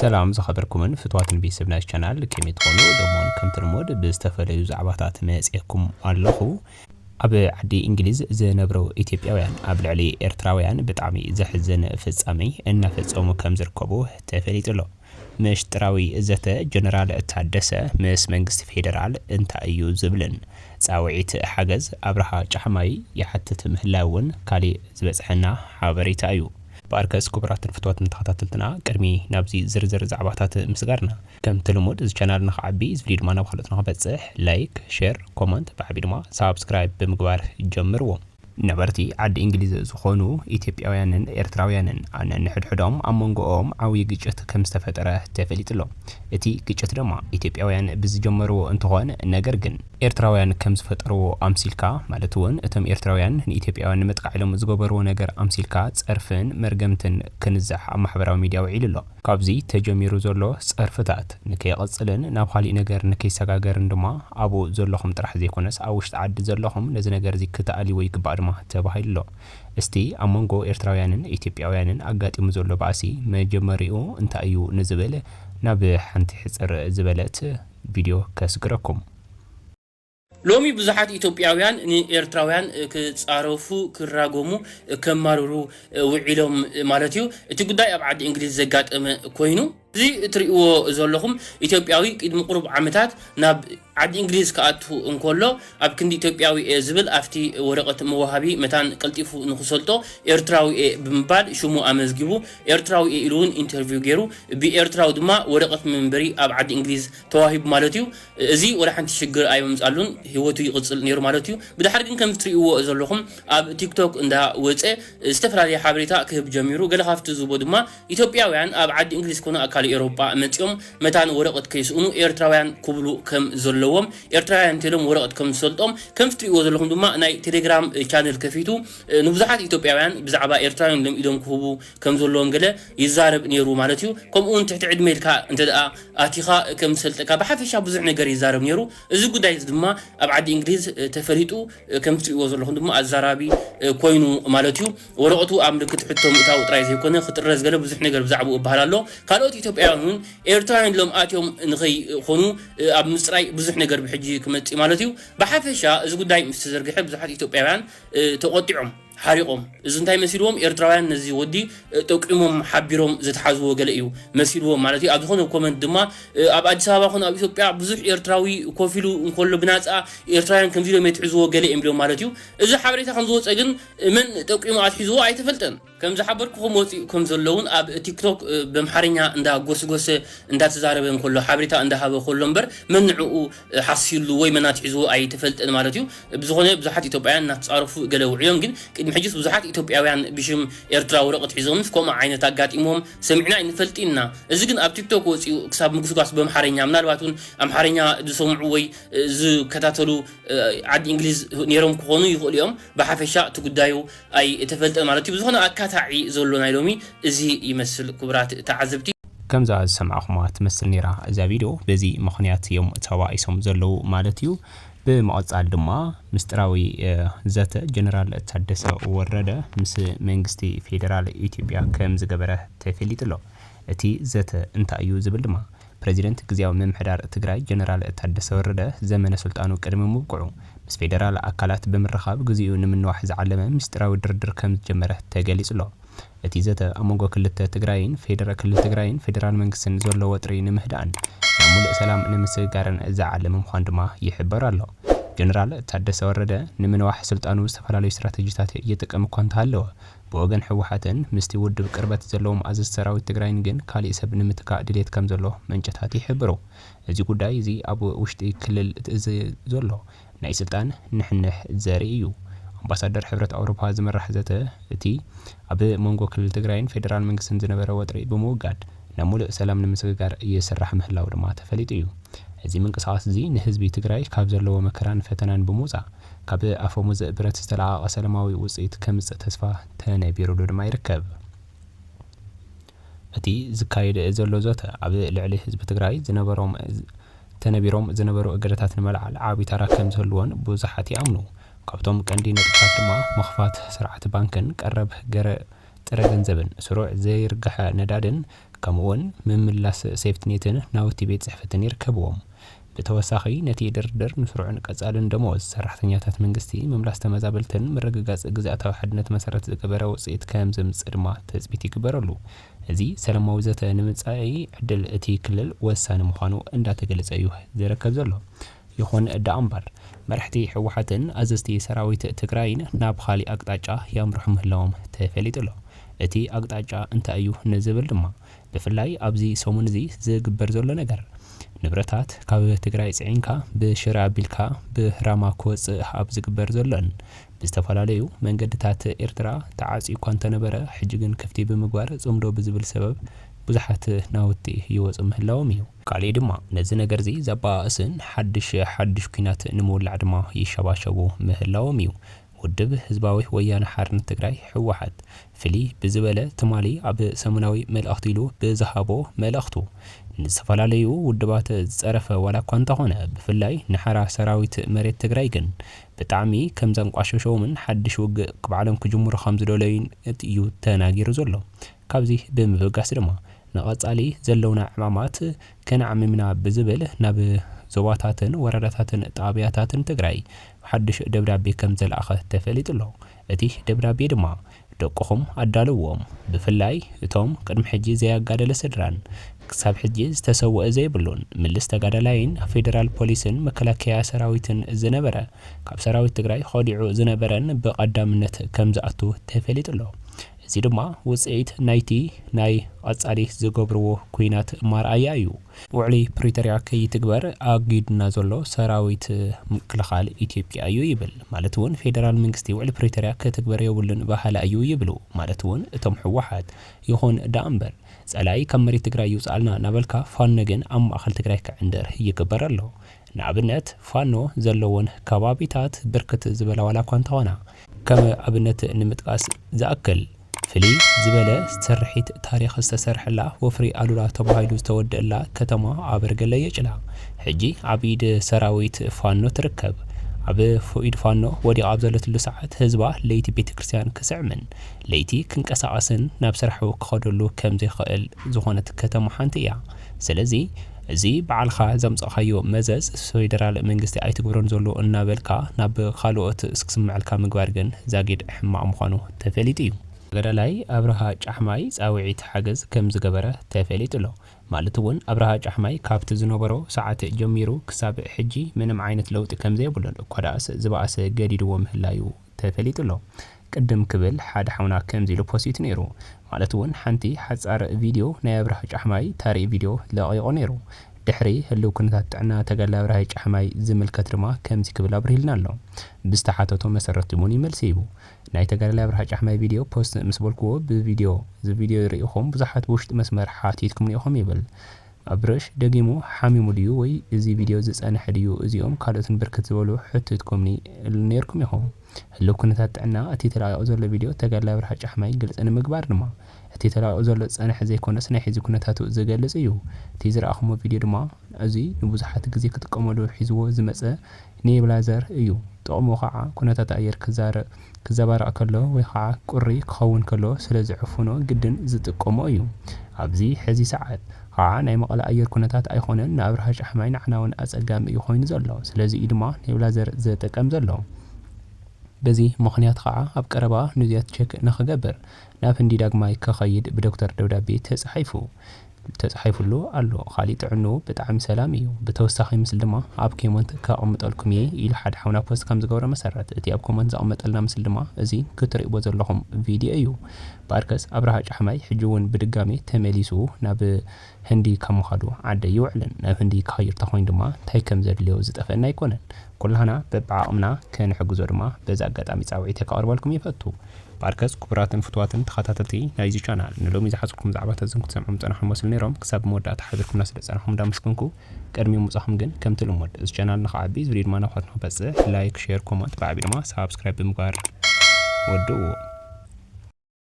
ሰላም ዝኸበርኩምን ፍትዋትን ቤተሰብና ቻናል ከመይ ትኾኑ ደሞን ከም ትልሞድ ብዝተፈለዩ ዛዕባታት መጽኤኩም ኣለኹ ኣብ ዓዲ እንግሊዝ ዝነበሩ ኢትዮጵያውያን ኣብ ልዕሊ ኤርትራውያን ብጣዕሚ ዘሕዝን ፍጻሜ እናፈጸሙ ከም ዝርከቡ ተፈሊጡሎ ምሽጥራዊ ዘተ ጀነራል ታደሰ ምስ መንግስቲ ፌደራል እንታይ እዩ ዝብልን ጻውዒት ሓገዝ ኣብርሃ ጫሕማይ ይሓትት ምህላውን ካሊ ዝበጽሐና ሓበሬታ እዩ باركس كبرات الفتوات نتخطاتلتنا قدمي نابزي زرزر زعباتات مسغارنا كم تلمود از channel نخعبي از فيديو ما نبخلطنا بتصح لايك شير كومنت بعبي دما سبسكرايب بمغبار جمروا نبرتي عد انجليز زخونو ኢትዮጵያውያንን ኤርትራውያንን አነ ንሕድሕዶም አመንጎኦም ዓውይ ግጭት ከም ዝተፈጠረ ተፈሊጥሎ እቲ ግጭት ድማ ኢትዮጵያውያን ብዝጀመሩ እንትኾን ነገር ግን ኤርትራውያን ከም ዝፈጠርዎ አምሲልካ ማለት እውን እቶም ኤርትራውያን ንኢትዮጵያውያን መጥቃዕሎም ዝገበርዎ ነገር አምሲልካ ጸርፍን መርገምትን ክንዛሕ ኣብ ማሕበራዊ ሚድያ ውዒልሎ ካብዚ ተጀሚሩ ዘሎ ጸርፍታት ንከይቀጽልን ናብ ኻሊእ ነገር ንከይሰጋገርን ድማ አቡ ዘለኹም ጥራሕ ዘይኮነስ ኣብ ውሽጢ ዓዲ ዘለኹም ነዚ ነገር እዚ ክተኣሊ ወይ ግባእ ድማ ተባሂልሎ እስቲ አመንጎ ኤርትራውያንን ኢትዮጵያውያንን አጋጢሙ ዘሎ ባእሲ መጀመሪኡ እንታይ እዩ ንዝብል ናብ ሓንቲ ሕጽር ዝበለት ቪድዮ ከስግረኩም ሎሚ ብዙሓት ኢትዮጵያውያን ንኤርትራውያን ክጻረፉ ክራጎሙ ከማሩሩ ውዒሎም ማለት እዩ እቲ ጉዳይ ኣብ ዓዲ እንግሊዝ ዘጋጠመ ኮይኑ እዚ እትሪእዎ ዘለኹም ኢትዮጵያዊ ቅድሚ ቁሩብ ዓመታት ናብ ዓዲ እንግሊዝ ከኣቱ እንከሎ ኣብ ክንዲ ኢትዮጵያዊ ዝብል ኣፍቲ ወረቐት መዋሃቢ መታን ቀልጢፉ ንኽሰልጦ ኤርትራዊ ብምባል ሽሙ ኣመዝጊቡ ኤርትራዊ ኢሉውን ኢንተርቪው ገይሩ ብኤርትራዊ ድማ ወረቐት መንበሪ ኣብ ዓዲ እንግሊዝ ተዋሂቡ ማለት እዩ እዚ ወላ ሓንቲ ሽግር ኣይመምጻሉን ህይወቱ ይቕጽል ነይሩ ማለት እዩ ብድሕሪ ግን ከም ትሪእዎ ዘለኹም ኣብ ቲክቶክ እንዳወፀ ዝተፈላለየ ሓበሬታ ክህብ ጀሚሩ ገለ ካብቲ ዝህቦ ድማ ኢትዮጵያውያን ኣብ ዓዲ እንግሊዝ ኮነ አካል ኤሮፓ መጽኦም መታን ወረቐት ከይስኡኑ ኤርትራውያን ክብሉ ከም ዘለዎም ኤርትራውያን ተሎም ወረቐት ከም ዝሰልጦም ከም ትሪእዎ ዘለኹም ድማ ናይ ቴሌግራም ቻነል ከፊቱ ንብዙሓት ኢትዮጵያውያን ብዛዕባ ኤርትራውያን ሎም ኢሎም ክህቡ ከም ዘለዎም ገለ ይዛረብ ነይሩ ማለት እዩ ከምኡውን ትሕቲ ዕድሜልካ እንተደኣ ኣቲኻ ከም ሰልጠካ ብሓፈሻ ብዙሕ ነገር ይዛረብ ነይሩ እዚ ጉዳይ ድማ ኣብ ዓዲ እንግሊዝ ተፈሊጡ ከም ትሪእዎ ዘለኹም ድማ ኣዛራቢ ኮይኑ ማለት እዩ ወረቐቱ ኣብ ምልክት ሕቶ ምእታው ጥራይ ዘይኮነ ክጥረዝ ገለ ብዙሕ ነገር ብዛዕባኡ ይበሃል ኣሎ ካልኦት ኢትዮጵያውያን ኤርትራውያን ሎም ኣትዮም ንኸይኾኑ ኣብ ምጽራይ ብዙሕ ነገር ብሕጂ ክመጽእ ማለት እዩ ብሓፈሻ እዚ ጉዳይ ምስ ተዘርግሐ ብዙሓት ኢትዮጵያውያን ተቆጢዖም حريقهم إذن تاي مسيروهم إيرتراويان نزي ودي توقيمهم حبيرهم زتحازوا وقال إيو مسيروهم مالتي أبدخون كومنت دما أب أدي سابا خون أبي إثيوبيا بزح إيرتراوي كوفيلو نقول بنات إيرتراويان كم فيلو ميتحزوا وقال إمبليو مالتيو إذا حبريتا خمزوت أجن من توقيمه أتحزوا أي تفلتن كم زحبركم كم زلون أب تيك توك بمحرنيا عندها قوس عندها تزاربين كله حبريتا عندها هذا كله مبر منعوا حصيلوا وي منات حزوا أي تفلتن مالتيو بزخونه بزحات إثيوبيان نتصارفوا قالوا عيون جن محجز بزحات إثيوبياويان بيشم إيرترا ورقة حزون فكم عينة تاجات إمهم سمعنا إن فلتينا إذا كن أب تيك توك وكسب مقصوص بمحرنيا من الوقتون أمحرنيا دسمعوي ز كتاتلو عاد إنجليز نيرهم كونو يقول يوم بحفشة تقدايو أي تفلتن مالتي بزخونه أكاتعي زولنا يلومي زي يمثل كبرات تعذبتي كم زاد سمعكم تمثل نيرا إذا فيديو بزي مخنيات يوم توايسهم زلوا مالتيو بمقصال دما مستراوي زات جنرال ታደሰ ወረደ ምስ መንግስቲ ፌደራል ኢትዮጵያ ከም ዝገበረ ተፈሊጥሎ እቲ ዘተ እንታይ እዩ ዝብል ድማ ፕሬዚደንት ግዚያዊ መምሕዳር ትግራይ ጀነራል ታደሰ ወረደ ዘመነ ስልጣኑ ቅድሚ ምብቅዑ ምስ ፌደራል አካላት ብምርኻብ ግዚኡ ንምንዋሕ ዝዓለመ ምስጢራዊ ድርድር ከም ዝጀመረ ተገሊጽሎ እቲ ዘተ ኣመንጎ ክልተ ትግራይን ፌደራል መንግስትን ዘሎ ወጥሪ ንምህዳን ሙሉእ ሰላም ንምስጋርን ዝዓለመ ምዃን ድማ ይሕበር ኣሎ ጀነራል ታደሰ ወረደ ንምንዋሕ ስልጣኑ ዝተፈላለዩ ስትራቴጂታት እየተጠቀመ እኳ እንተሃለወ ብወገን ሕወሓትን ምስቲ ውድብ ቅርበት ዘለዎም ኣዘዝ ሰራዊት ትግራይን ግን ካሊእ ሰብ ንምትካእ ድሌት ከም ዘሎ መንጨታት ይሕብሩ እዚ ጉዳይ እዚ ኣብ ውሽጢ ክልል ዘሎ ናይ ስልጣን ንሕንሕ ዘርኢ እዩ አምባሳደር ሕብረት አውሮፓ ዝመራሕ ዘተ እቲ ኣብ መንጎ ክልል ትግራይን ፌደራል መንግስትን ዝነበረ ወጥሪ ብምውጋድ ናሙሉእ ሰላም ንምስግጋር እየሰራሕ ምህላው ድማ ተፈሊጡ እዩ እዚ ምንቅስቃስ እዚ ንህዝቢ ትግራይ ካብ ዘለዎ መከራን ፈተናን ብምውፃእ ካብ ኣፈሙዝ ብረት ዝተለዓቀ ሰላማዊ ውፅኢት ከምፅእ ተስፋ ተነቢሩሉ ድማ ይርከብ እቲ ዝካየድ ዘሎ ዘተ ኣብ ልዕሊ ህዝቢ ትግራይ ተነቢሮም ዝነበሩ እገዳታት ንመልዓል ዓብይ ተራ ከም ዝህልዎን ብዙሓት ይኣምኑ ካብቶም ቀንዲ ነጥብታት ድማ መኽፋት ስርዓት ባንክን ቀረብ ጥረ ገንዘብን ስሩዕ ዘይርግሐ ነዳድን ከምኡውን ምምላስ ሴፍትኔትን ናውቲ ቤት ጽሕፈትን ይርከብዎም ብተወሳኺ ነቲ ድርድር ንስሩዕን ቀጻልን ደሞዝ ሰራሕተኛታት መንግስቲ ምምላስ ተመዛበልትን ምርግጋጽ ግዝኣታዊ ሓድነት መሰረት ዝገበረ ውፅኢት ከም ዘምጽእ ድማ ተጽቢት ይግበረሉ እዚ ሰላማዊ ዘተ ንምጻኢ ዕድል እቲ ክልል ወሳኒ ምዃኑ እንዳተገለጸ እዩ ዝርከብ ዘሎ ይኹን እምበር መራሕቲ ሕወሓትን ኣዘዝቲ ሰራዊት ትግራይን ናብ ካሊእ ኣቅጣጫ ያምርሑ ምህላዎም ተፈሊጡ ኣሎ እቲ ኣቅጣጫ እንታይ እዩ ንዝብል ድማ ብፍላይ ኣብዚ ሰሙን እዚ ዝግበር ዘሎ ነገር ንብረታት ካብ ትግራይ ጽዒንካ ብሽራ ቢልካ ብራማ ክወጽእ ኣብ ዝግበር ዘሎን ብዝተፈላለዩ መንገድታት ኤርትራ ተዓጺዩ እኳ እንተነበረ ሕጂ ግን ክፍቲ ብምግባር ጽምዶ ብዝብል ሰበብ ብዙሓት ናውቲ ይወጽ ምህላዎም እዩ ካሊእ ድማ ነዚ ነገር እዚ ዘባእስን ሓድሽ ኩናት ንምውላዕ ድማ ይሸባሸቡ ምህላዎም እዩ ውድብ ህዝባዊ ወያነ ሓርነት ትግራይ ሕወሓት ፍልይ ብዝበለ ትማሊ ኣብ ሰሙናዊ መልእኽቲ ኢሉ ብዝሃቦ መልእኽቱ ንዝተፈላለዩ ውድባት ዝጸረፈ ዋላ እኳ እንተኾነ ብፍላይ ንሓራ ሰራዊት መሬት ትግራይ ግን ብጣዕሚ ከም ዘንቋሸሾምን ሓድሽ ውግእ ክበዓሎም ክጅምሩ ከም ዝደለዩን እዩ ተናጊሩ ዘሎ ካብዚ ብምብጋስ ድማ ንቐጻሊ ዘለውና ዕማማት ከነዓምምና ብዝብል ናብ ዞባታትን ወረዳታትን ጣብያታትን ትግራይ ሓድሽ ደብዳቤ ከም ዘለኣኸ ተፈሊጡ ኣሎ እቲ ደብዳቤ ድማ ደቅኹም ኣዳልዎም ብፍላይ እቶም ቅድሚ ሕጂ ዘያጋደለ ስድራን ክሳብ ሕጂ ዝተሰውአ ዘይብሉን ምልስ ተጋዳላይን ፌደራል ፖሊስን መከላከያ ሰራዊትን ዝነበረ ካብ ሰራዊት ትግራይ ኸዲዑ ዝነበረን ብቐዳምነት ከም ዝኣቱ ተፈሊጡ ኣሎ እዚ ድማ ውጽኢት ናይ ቀጻሊ ዝገብርዎ ኩናት ማርኣያ እዩ ውዕሊ ፕሪቶሪያ ከይትግበር ኣጊድና ዘሎ ሰራዊት ምክልኻል ኢትዮጵያ እዩ ይብል ማለት እውን ፌደራል መንግስቲ ውዕሊ ፕሪቶሪያ ከትግበር የብሉን ባህላ እዩ ይብሉ ማለት እውን እቶም ሕወሓት ይኹን እምበር ጸላይ ካብ መሬት ትግራይ ይውጻልና ናበልካ ፋኖ ግን ኣብ ማእኸል ትግራይ ክዕንደር ይግበር ኣሎ ንኣብነት ፋኖ ዘለውን ከባቢታት ብርክት ዝበላ ዋላ እኳ እንተኾና ከም ኣብነት ንምጥቃስ ዝኣክል ፍልይ ዝበለ ስርሒት ታሪኽ ዝተሰርሐላ ወፍሪ ኣሉላ ተባሂሉ ዝተወድአላ ከተማ ኣበርገለ የጭላ ሕጂ ኣብ ኢድ ሰራዊት ፋኖ ትርከብ ኣብ ኢድ ፋኖ ወዲቕ ኣብ ዘለትሉ ሰዓት ህዝባ ለይቲ ቤተ ክርስቲያን ክስዕምን ለይቲ ክንቀሳቐስን ናብ ስርሑ ክኸደሉ ከም ዘይኽእል ዝኾነት ከተማ ሓንቲ እያ ስለዚ እዚ በዓልኻ ዘምጽኻዮ መዘዝ ፌደራል መንግስቲ ኣይትግብሮን ዘሎ እናበልካ ናብ ካልኦት እስክስምዓልካ ምግባር ግን ዛጊድ ሕማቕ ምዃኑ ተፈሊጡ እዩ ገዳላይ ኣብርሃ ጫሕማይ ጻውዒት ሓገዝ ከም ዝገበረ ተፈሊጡ ኣሎ ማለት እውን ኣብርሃ ጫሕማይ ካብቲ ዝነበሮ ሰዓት ጀሚሩ ክሳብ ሕጂ ምንም ዓይነት ለውጢ ከም ዘይብሉን እኳ ደኣስ ዝበኣሰ ገዲድዎ ምህላዩ ተፈሊጡ ኣሎ ቅድም ክብል ሓደ ሓውና ከምዚ ኢሉ ፖስት ነይሩ ማለት እውን ሓንቲ ሓጻር ቪድዮ ናይ ኣብርሃ ጫሕማይ ታሪእ ቪድዮ ለቂቑ ነይሩ ድሕሪ ህልው ኩነታት ጥዕና ተጋዳላይ ኣብርሃ ጫሕማይ ዝምልከት ድማ ከምዚ ክብል ኣብርሂልና ኣሎ ብዝተሓተቶ መሰረት እውን ይመልሲ እዩ ናይ ተጋዳላይ ኣብርሃ ጫሕማይ ቪድዮ ፖስት ምስ በልክዎ ብቪድዮ ርኢኹም ብዙሓት ብውሽጢ መስመር ሓቲትኩም ነኢኹም ይብል ኣብርሽ ደጊሙ ሓሚሙ ድዩ ወይ እዚ ቪድዮ ዝጸንሐ ድዩ እዚኦም ካልኦትን ብርክት ዝበሉ ሕትትኩም ነርኩም ኢኹም ህልው ኩነታት ጥዕና እቲ ተላቂቑ ዘሎ ቪድዮ ተጋዳላይ ኣብርሃ ጫሕማይ ግልጽ ንምግባር ድማ እቲ ተላቂቑ ዘሎ ጸንሐ ዘይኮነስ ናይ ሕዚ ኩነታቱ ዝገልጽ እዩ እቲ ዝረኣኹሞ ቪድዮ ድማ እዚ ንብዙሓት ግዜ ክጥቀመሉ ሒዝዎ ዝመጸ ኔብላዘር እዩ ጥቕሙ ከዓ ኩነታት ኣየር ክዘባርቕ ከሎ ወይ ከዓ ቁሪ ክኸውን ከሎ ስለ ዝዕፍኖ ግድን ዝጥቀሞ እዩ ኣብዚ ሕዚ ሰዓት ከዓ ናይ መቐለ ኣየር ኩነታት ኣይኾነን ንኣብርሃ ጫሕማይ ንዓና እውን ኣጸጋሚ እዩ ኮይኑ ዘሎ ስለዚ እዩ ድማ ኔብላዘር ዝጥቀም ዘሎ በዚ ምኽንያት ከዓ ኣብ ቀረባ ንዚያት ቼክ ንኽገብር ናብ ህንዲ ዳግማይ ከኸይድ ብዶክተር ደብዳቤ ተጻሒፉሉ ኣሎ ካሊእ ጥዕኑ ብጣዕሚ ሰላም እዩ ብተወሳኺ ምስሊ ድማ ኣብ ኮመንት ከቕምጠልኩም እየ ኢሉ ሓደ ሓውና ፖስት ከም ዝገበረ መሰረት እቲ ኣብ ኮመንት ዘቕመጠልና ምስሊ ድማ እዚ ክትሪእዎ ዘለኹም ቪድዮ እዩ ባርከስ ኣብርሃ ጫሕማይ ሕጂ እውን ብድጋሜ ተመሊሱ ናብ ህንዲ ካብ ምኻዱ ዓደ ይውዕልን ናብ ህንዲ ክኸይድ ተኾይኑ ድማ እንታይ ከም ዘድልዮ ዝጠፍአና ኣይኮነን ኩላህና በብዓቕምና ከንሕግዞ ድማ በዛ ኣጋጣሚ ጻውዒት ከቕርበልኩም ይፈቱ ባርከስ ክቡራትን ፍትዋትን ተኸታተልቲ ናይዚ ቻናል ንሎሚ ዝሓዝኩም ዛዕባታት ዝም ክትሰምዑም ፀናሕኩም መስል ነይሮም ክሳብ መወዳእታ ሓቢርኩምና ስለ ፀናሕኩም እንዳመስገንኩ ቅድሚ ምውፃእኹም ግን ከምቲ ልሙድ እዚ ቻናል ንኽዓቢ እዚ ቪድዮ ድማ ናብኻትኩም ክበፅሕ ላይክ ሼር ኮመንት ብዓቢ ድማ ሳብስክራይብ ብምግባር ወድእዎ